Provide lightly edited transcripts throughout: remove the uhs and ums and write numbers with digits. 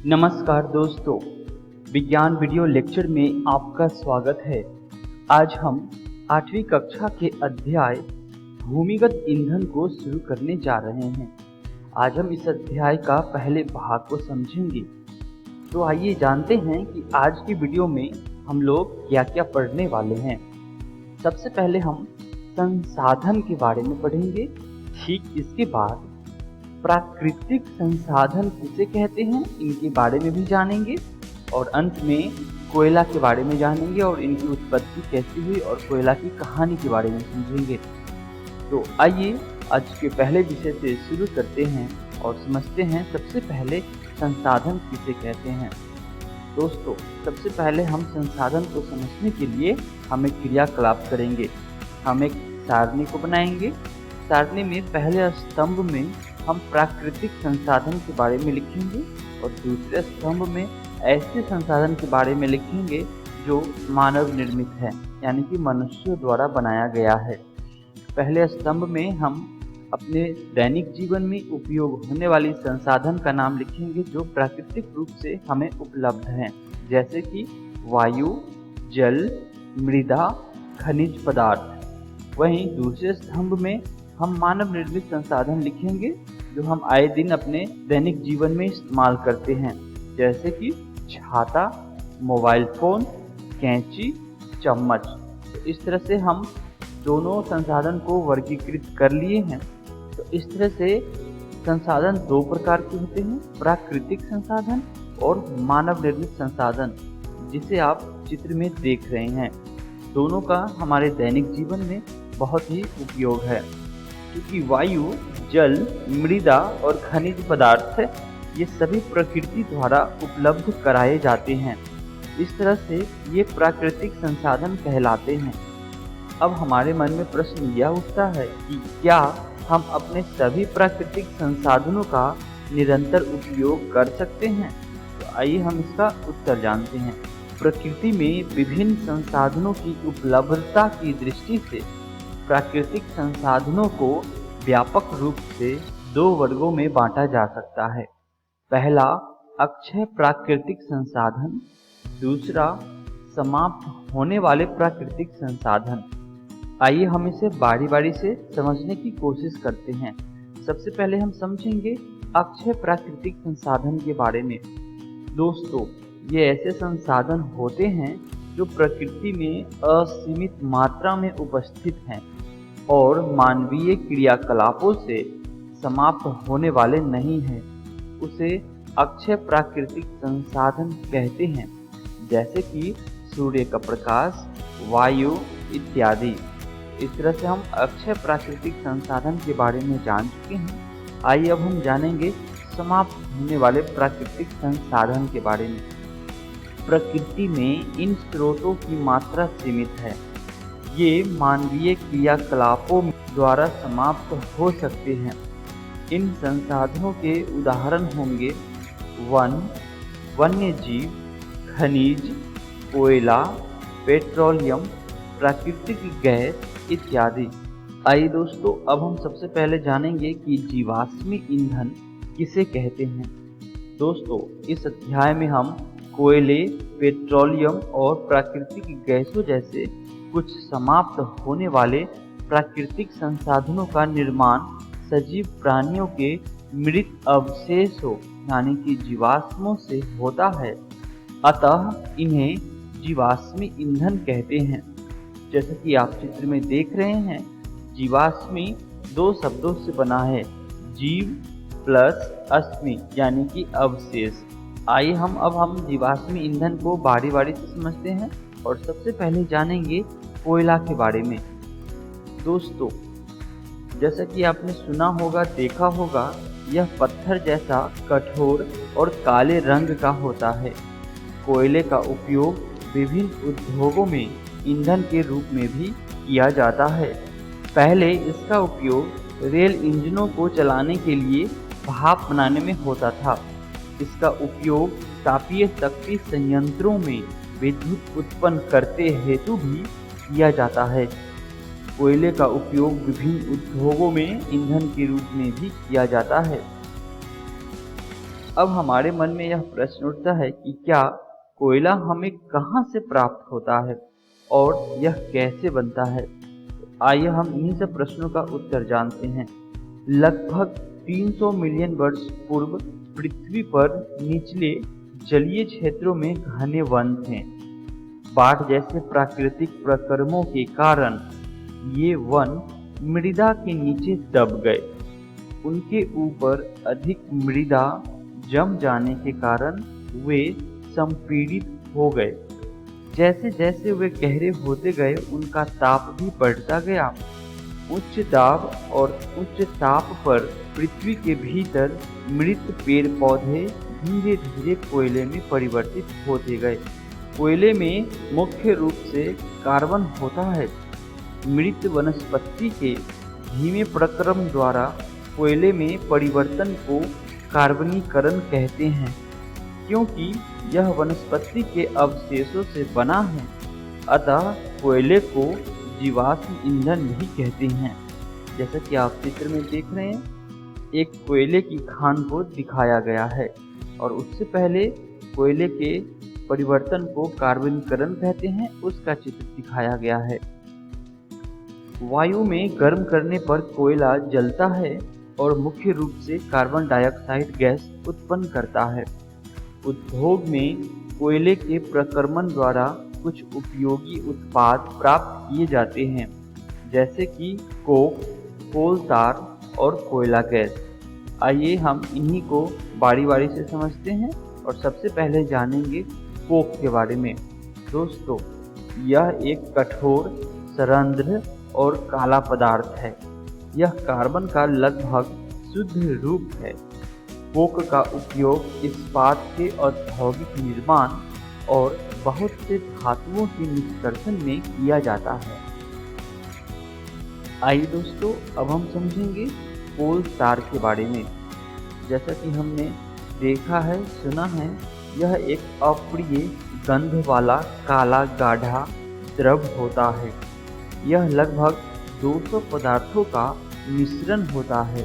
नमस्कार दोस्तों, विज्ञान वीडियो लेक्चर में आपका स्वागत है। आज हम 8वीं कक्षा के अध्याय भूमिगत ईंधन को शुरू करने जा रहे हैं। आज हम इस अध्याय का पहले भाग को समझेंगे। तो आइए जानते हैं कि आज की वीडियो में हम लोग क्या क्या पढ़ने वाले हैं। सबसे पहले हम संसाधन के बारे में पढ़ेंगे। ठीक इसके बाद प्राकृतिक संसाधन किसे कहते हैं इनके बारे में भी जानेंगे और अंत में कोयला के बारे में जानेंगे और इनकी उत्पत्ति कैसी हुई और कोयला की कहानी के बारे में समझेंगे। तो आइए आज के पहले विषय से शुरू करते हैं और समझते हैं सबसे पहले संसाधन किसे कहते हैं। दोस्तों, सबसे पहले हम संसाधन को समझने के लिए हम एक क्रियाकलाप करेंगे। हम एक सारणी को बनाएंगे। सारणी में पहले स्तंभ में हम प्राकृतिक संसाधन के बारे में लिखेंगे और दूसरे स्तंभ में ऐसे संसाधन के बारे में लिखेंगे जो मानव निर्मित है, यानी कि मनुष्यों द्वारा बनाया गया है। पहले स्तंभ में हम अपने दैनिक जीवन में उपयोग होने वाली संसाधन का नाम लिखेंगे जो प्राकृतिक रूप से हमें उपलब्ध हैं, जैसे कि वायु, जल, मृदा, खनिज पदार्थ। वहीं दूसरे स्तंभ में हम मानव निर्मित संसाधन लिखेंगे जो हम आए दिन अपने दैनिक जीवन में इस्तेमाल करते हैं, जैसे कि छाता, मोबाइल फोन, कैंची, चम्मच। तो इस तरह से हम दोनों संसाधन को वर्गीकृत कर लिए हैं। तो इस तरह से संसाधन दो प्रकार के होते हैं, प्राकृतिक संसाधन और मानव निर्मित संसाधन, जिसे आप चित्र में देख रहे हैं। दोनों का हमारे दैनिक जीवन में बहुत ही उपयोग है, क्योंकि वायु, जल, मृदा और खनिज पदार्थ ये सभी प्रकृति द्वारा उपलब्ध कराए जाते हैं। इस तरह से ये प्राकृतिक संसाधन कहलाते हैं। अब हमारे मन में प्रश्न यह उठता है कि क्या हम अपने सभी प्राकृतिक संसाधनों का निरंतर उपयोग कर सकते हैं? तो आइए हम इसका उत्तर जानते हैं। प्रकृति में विभिन्न संसाधनों की उपलब्धता की दृष्टि से प्राकृतिक संसाधनों को व्यापक रूप से दो वर्गों में बांटा जा सकता है। पहला अक्षय प्राकृतिक संसाधन, दूसरा समाप्त होने वाले प्राकृतिक संसाधन। आइए हम इसे बारी बारी से समझने की कोशिश करते हैं। सबसे पहले हम समझेंगे अक्षय प्राकृतिक संसाधन के बारे में। दोस्तों, ये ऐसे संसाधन होते हैं जो प्रकृति में असीमित मात्रा में उपस्थित हैं और मानवीय क्रियाकलापों से समाप्त होने वाले नहीं हैं। उसे अक्षय प्राकृतिक संसाधन कहते हैं, जैसे कि सूर्य का प्रकाश, वायु इत्यादि। इस तरह से हम अक्षय प्राकृतिक संसाधन के बारे में जान चुके हैं। आइए अब हम जानेंगे समाप्त होने वाले प्राकृतिक संसाधन के बारे में। प्रकृति में इन स्रोतों की मात्रा सीमित है। ये मानवीय क्रियाकलापों द्वारा समाप्त हो सकते हैं। इन संसाधनों के उदाहरण होंगे वन, वन्य जीव, खनिज, कोयला, पेट्रोलियम, प्राकृतिक गैस इत्यादि। आइए दोस्तों, अब हम सबसे पहले जानेंगे कि जीवाश्मी ईंधन किसे कहते हैं। दोस्तों, इस अध्याय में हम कोयले, पेट्रोलियम और प्राकृतिक गैसों जैसे कुछ समाप्त होने वाले प्राकृतिक संसाधनों का निर्माण सजीव प्राणियों के मृत अवशेषों यानी कि जीवाश्मों से होता है। अतः इन्हें जीवाश्मी ईंधन कहते हैं। जैसे कि आप चित्र में देख रहे हैं, जीवाश्मी दो शब्दों से बना है, जीव प्लस अश्मी यानी कि अवशेष। आइए हम जीवाश्मी ईंधन को बारी बारी से समझते हैं और सबसे पहले जानेंगे कोयला के बारे में। दोस्तों, जैसा कि आपने सुना होगा, देखा होगा, यह पत्थर जैसा कठोर और काले रंग का होता है। कोयले का उपयोग विभिन्न उद्योगों में ईंधन के रूप में भी किया जाता है। पहले इसका उपयोग रेल इंजनों को चलाने के लिए भाप बनाने में होता था। इसका उपयोग तापीय शक्ति संयंत्रों में विद्युत उत्पन्न करते हेतु भी किया जाता है। कोयले का उपयोग विभिन्न उद्योगों में ईंधन के रूप में भी किया जाता है। अब हमारे मन में यह प्रश्न उठता है कि क्या कोयला हमें कहाँ से प्राप्त होता है और यह कैसे बनता है। आइए हम इन्हीं सब प्रश्नों का उत्तर जानते हैं। लगभग 300 मिलियन वर्ष पूर्व पृथ्वी पर निचले जलीय क्षेत्रों में घने वन थे। बाढ़ जैसे प्राकृतिक प्रकर्मों के कारण ये वन मृदा के नीचे दब गए। उनके ऊपर अधिक मृदा जम जाने के कारण वे संपीड़ित हो गए। जैसे जैसे वे गहरे होते गए उनका ताप भी बढ़ता गया। उच्च दाब और उच्च ताप पर पृथ्वी के भीतर मृत पेड़ पौधे धीरे धीरे कोयले में परिवर्तित होते गए। कोयले में मुख्य रूप से कार्बन होता है। मृत वनस्पति के धीमे प्रक्रम द्वारा कोयले में परिवर्तन को कार्बनीकरण कहते हैं, क्योंकि यह वनस्पति के अवशेषों से बना है। अतः कोयले को जीवाश्म ईंधन भी कहते हैं। जैसा कि आप चित्र में देख रहे हैं, एक कोयले की खान को दिखाया गया है और उससे पहले कोयले के परिवर्तन को कार्बनीकरण कहते हैं, उसका चित्र दिखाया गया है। वायु में गर्म करने पर कोयला जलता है और मुख्य रूप से कार्बन डाइऑक्साइड गैस उत्पन्न करता है। उद्योग में कोयले के प्रक्रमण द्वारा कुछ उपयोगी उत्पाद प्राप्त किए जाते हैं, जैसे कि कोक, कोल तार और कोयला गैस। आइए हम इन्हीं को बारी बारी से समझते हैं और सबसे पहले जानेंगे कोक के बारे में। दोस्तों, यह एक कठोर, सरंध्र और काला पदार्थ है। यह कार्बन का लगभग शुद्ध रूप है। कोक का उपयोग इस्पात के औद्योगिक निर्माण और बहुत से धातुओं के निष्कर्षण में किया जाता है। आइए दोस्तों, अब हम समझेंगे कोल तार के बारे में। जैसा कि हमने देखा है, सुना है, यह एक अप्रिय गंध वाला काला गाढ़ा द्रव होता है। यह लगभग 200 पदार्थों का मिश्रण होता है।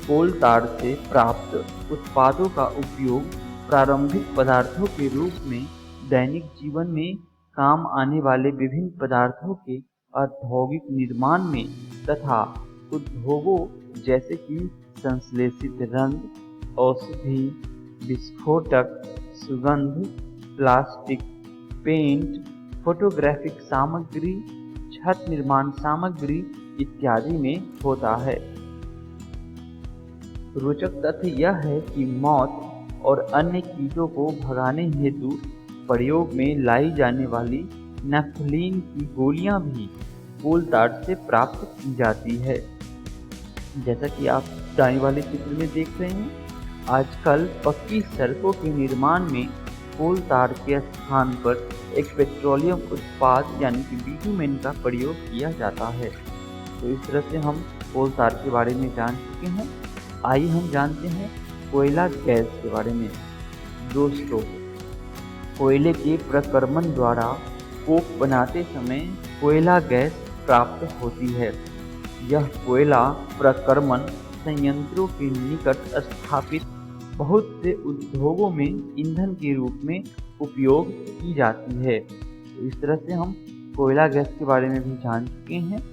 कोल तार से प्राप्त उत्पादों का उपयोग प्रारंभिक पदार्थों के रूप में दैनिक जीवन में काम आने वाले विभिन्न पदार्थों के औद्योगिक निर्माण में तथा उद्योगों जैसे कि संश्लेषित रंग, औषधि, विस्फोटक, सुगंध, प्लास्टिक, पेंट, फोटोग्राफिक सामग्री, छत निर्माण सामग्री इत्यादि में होता है। रोचक तथ्य यह है कि मौत और अन्य कीटों को भगाने हेतु प्रयोग में लाई जाने वाली नेफ्थलीन की गोलियां भी कोल तार से प्राप्त की जाती है। जैसा कि आप दाएं वाले चित्र में देख रहे हैं, आजकल पक्की सड़कों के निर्माण में कोल तार के स्थान पर एक पेट्रोलियम उत्पाद यानी कि बिटुमेन का प्रयोग किया जाता है। तो इस तरह से हम कोल तार के बारे में जान चुके हैं। आइए हम जानते हैं कोयला गैस के बारे में। दोस्तों, कोयले के प्रक्रमण द्वारा कोक बनाते समय कोयला गैस प्राप्त होती है। यह कोयला प्रक्रमण संयंत्रों के निकट स्थापित बहुत से उद्योगों में ईंधन के रूप में उपयोग की जाती है। तो इस तरह से हम कोयला गैस के बारे में भी जान चुके हैं।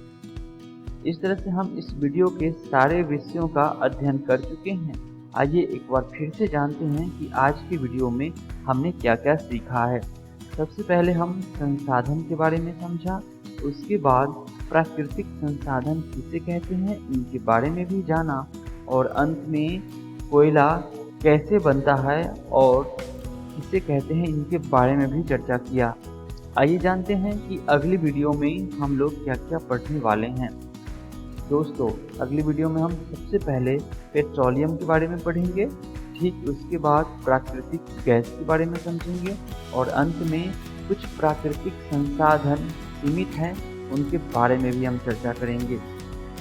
इस तरह से हम इस वीडियो के सारे विषयों का अध्ययन कर चुके हैं। आइए एक बार फिर से जानते हैं कि आज के वीडियो में हमने क्या क्या सीखा है। सबसे पहले हम संसाधन के बारे में समझा, उसके बाद प्राकृतिक संसाधन किसे कहते हैं इनके बारे में भी जाना, और अंत में कोयला कैसे बनता है और किसे कहते हैं इनके बारे में भी चर्चा किया। आइए जानते हैं कि अगली वीडियो में हम लोग क्या क्या पढ़ने वाले हैं। दोस्तों, अगली वीडियो में हम सबसे पहले पेट्रोलियम के बारे में पढ़ेंगे, ठीक उसके बाद प्राकृतिक गैस के बारे में समझेंगे और अंत में कुछ प्राकृतिक संसाधन सीमित हैं उनके बारे में भी हम चर्चा करेंगे।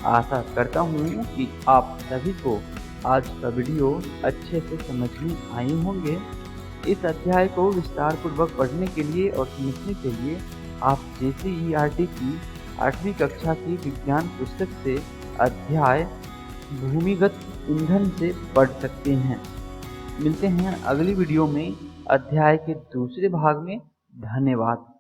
आशा करता हूँ कि आप सभी को आज का वीडियो अच्छे से समझ में आए होंगे। इस अध्याय को विस्तार पूर्वक पढ़ने के लिए और समझने के लिए आप JCERT की 8वीं कक्षा की विज्ञान पुस्तक से अध्याय भूमिगत ईंधन से पढ़ सकते हैं। मिलते हैं अगली वीडियो में अध्याय के दूसरे भाग में। धन्यवाद।